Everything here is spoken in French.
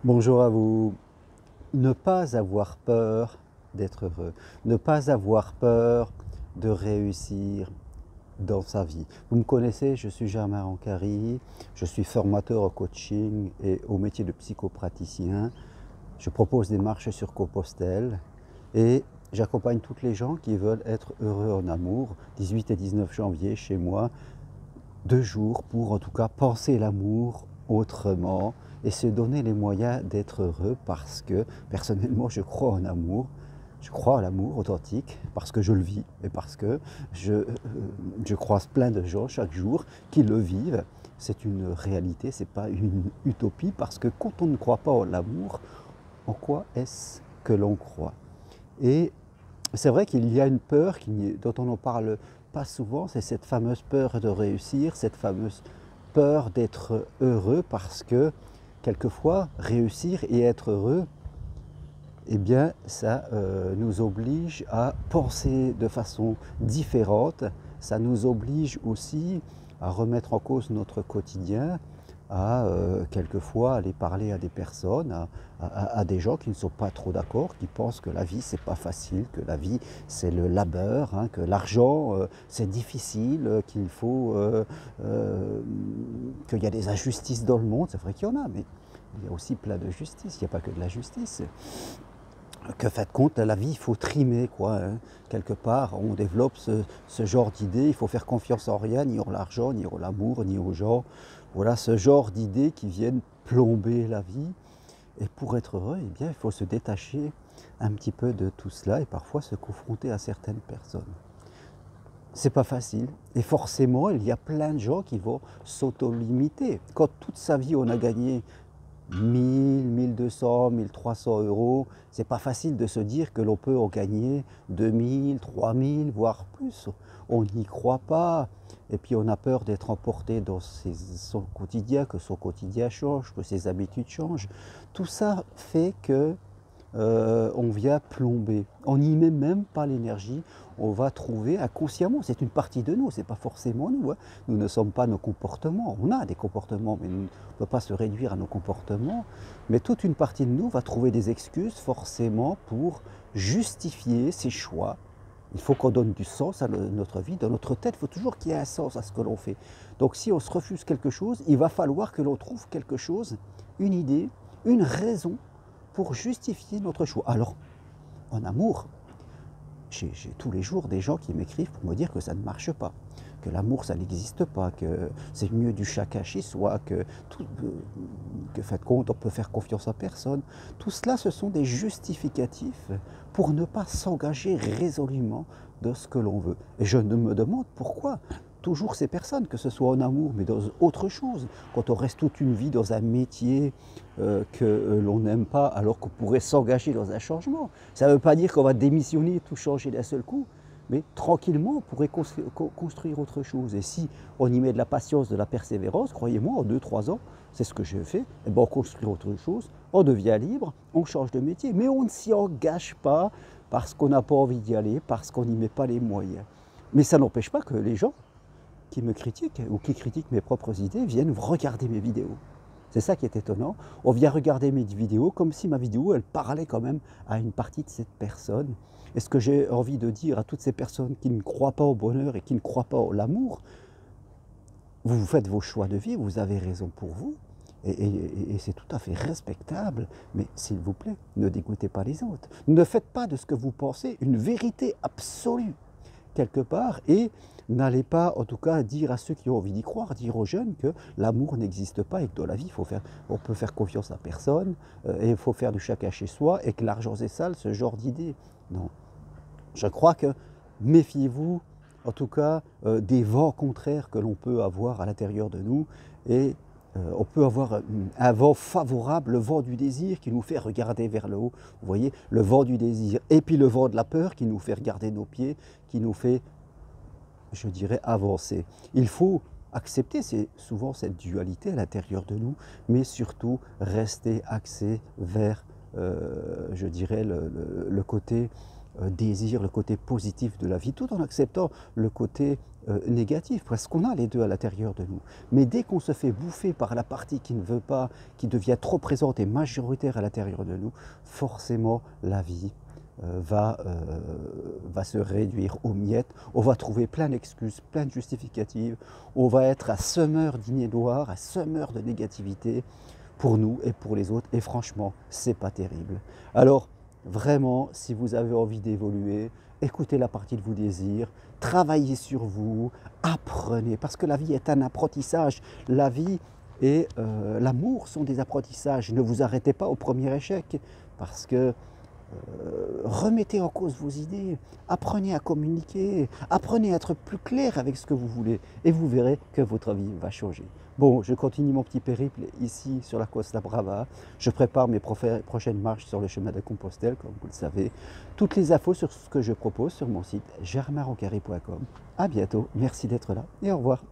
Bonjour à vous. Ne pas avoir peur d'être heureux, ne pas avoir peur de réussir dans sa vie. Vous me connaissez, je suis Germain Rancari, je suis formateur au coaching et au métier de psychopraticien. Je propose des marches sur Compostelle et j'accompagne toutes les gens qui veulent être heureux en amour. 18 et 19 janvier chez moi, 2 jours pour en tout cas penser l'amour autrement et se donner les moyens d'être heureux parce que personnellement je crois en amour, je crois à l'amour authentique parce que je le vis et parce que je croise plein de gens chaque jour qui le vivent. C'est une réalité, c'est pas une utopie parce que quand on ne croit pas en l'amour, en quoi est-ce que l'on croit? Et c'est vrai qu'il y a une peur dont on n'en parle pas souvent, c'est cette fameuse peur de réussir, cette fameuse peur d'être heureux parce que quelquefois réussir et être heureux, eh bien ça nous oblige à penser de façon différente, ça nous oblige aussi à remettre en cause notre quotidien, à quelquefois aller parler à des personnes, à des gens qui ne sont pas trop d'accord, qui pensent que la vie c'est pas facile, que la vie c'est le labeur, hein, que l'argent c'est difficile, qu'il y a des injustices dans le monde. C'est vrai qu'il y en a, mais il y a aussi plein de justice, il n'y a pas que de la justice. Que fait de compte, la vie, il faut trimer, quoi, hein. Quelque part, on développe ce genre d'idées, il faut faire confiance en rien, ni en l'argent, ni en l'amour, ni aux gens. Voilà, ce genre d'idées qui viennent plomber la vie. Et pour être heureux, eh bien, il faut se détacher un petit peu de tout cela et parfois se confronter à certaines personnes. C'est pas facile. Et forcément, il y a plein de gens qui vont s'auto-limiter. Quand toute sa vie, on a gagné 1000, 1200, 1300 euros, c'est pas facile de se dire que l'on peut en gagner 2000, 3000, voire plus. On n'y croit pas. Et puis on a peur d'être emporté dans son quotidien, que son quotidien change, que ses habitudes changent. Tout ça fait que on vient plomber. On n'y met même pas l'énergie. On va trouver inconsciemment, c'est une partie de nous, c'est pas forcément nous, hein. Nous ne sommes pas nos comportements. On a des comportements, mais on ne peut pas se réduire à nos comportements. Mais toute une partie de nous va trouver des excuses forcément pour justifier ses choix. Il faut qu'on donne du sens à notre vie. Dans notre tête, il faut toujours qu'il y ait un sens à ce que l'on fait. Donc si on se refuse quelque chose, il va falloir que l'on trouve quelque chose, une idée, une raison pour justifier notre choix. Alors, en amour, j'ai tous les jours des gens qui m'écrivent pour me dire que ça ne marche pas, que l'amour ça n'existe pas, que c'est mieux du chacun chez soi, que fait de compte on peut faire confiance à personne. Tout cela, ce sont des justificatifs pour ne pas s'engager résolument dans ce que l'on veut. Et je me demande pourquoi toujours ces personnes, que ce soit en amour, mais dans autre chose. Quand on reste toute une vie dans un métier que l'on n'aime pas, alors qu'on pourrait s'engager dans un changement. Ça ne veut pas dire qu'on va démissionner et tout changer d'un seul coup, mais tranquillement, on pourrait construire autre chose. Et si on y met de la patience, de la persévérance, croyez-moi, en 2-3 ans, c'est ce que j'ai fait, et ben on construit autre chose, on devient libre, on change de métier, mais on ne s'y engage pas parce qu'on n'a pas envie d'y aller, parce qu'on n'y met pas les moyens. Mais ça n'empêche pas que les gens qui me critiquent ou qui critiquent mes propres idées viennent regarder mes vidéos. C'est ça qui est étonnant. On vient regarder mes vidéos comme si ma vidéo, elle parlait quand même à une partie de cette personne. Et ce que j'ai envie de dire à toutes ces personnes qui ne croient pas au bonheur et qui ne croient pas à l'amour, vous faites vos choix de vie, vous avez raison pour vous, et c'est tout à fait respectable, mais s'il vous plaît, ne dégoûtez pas les autres. Ne faites pas de ce que vous pensez une vérité absolue quelque part, et n'allez pas en tout cas dire à ceux qui ont envie d'y croire, dire aux jeunes que l'amour n'existe pas et que dans la vie on peut faire confiance à personne, et il faut faire du chacun chez soi, et que l'argent c'est sale, ce genre d'idée. Non. Je crois que méfiez-vous en tout cas des vents contraires que l'on peut avoir à l'intérieur de nous, et on peut avoir un vent favorable, le vent du désir qui nous fait regarder vers le haut, vous voyez, le vent du désir, et puis le vent de la peur qui nous fait regarder nos pieds, qui nous fait, je dirais, avancer. Il faut accepter souvent cette dualité à l'intérieur de nous, mais surtout rester axé vers, je dirais, le côté désir, le côté positif de la vie, tout en acceptant le côté négatif, parce qu'on a les deux à l'intérieur de nous. Mais dès qu'on se fait bouffer par la partie qui ne veut pas, qui devient trop présente et majoritaire à l'intérieur de nous, forcément la vie va se réduire aux miettes. On va trouver plein d'excuses, plein de justificatives. On va être un semeur d'idées noires, un semeur de négativité pour nous et pour les autres. Et franchement, c'est pas terrible. Alors, vraiment, si vous avez envie d'évoluer, écoutez la partie de vos désirs, travaillez sur vous, apprenez, parce que la vie est un apprentissage. La vie et l'amour sont des apprentissages. Ne vous arrêtez pas au premier échec, parce que remettez en cause vos idées, apprenez à communiquer, apprenez à être plus clair avec ce que vous voulez et vous verrez que votre vie va changer. Bon, je continue mon petit périple ici sur la Costa Brava. Je prépare mes prochaines marches sur le chemin de Compostelle, comme vous le savez. Toutes les infos sur ce que je propose sur mon site germainroncari.com. À bientôt, merci d'être là et au revoir.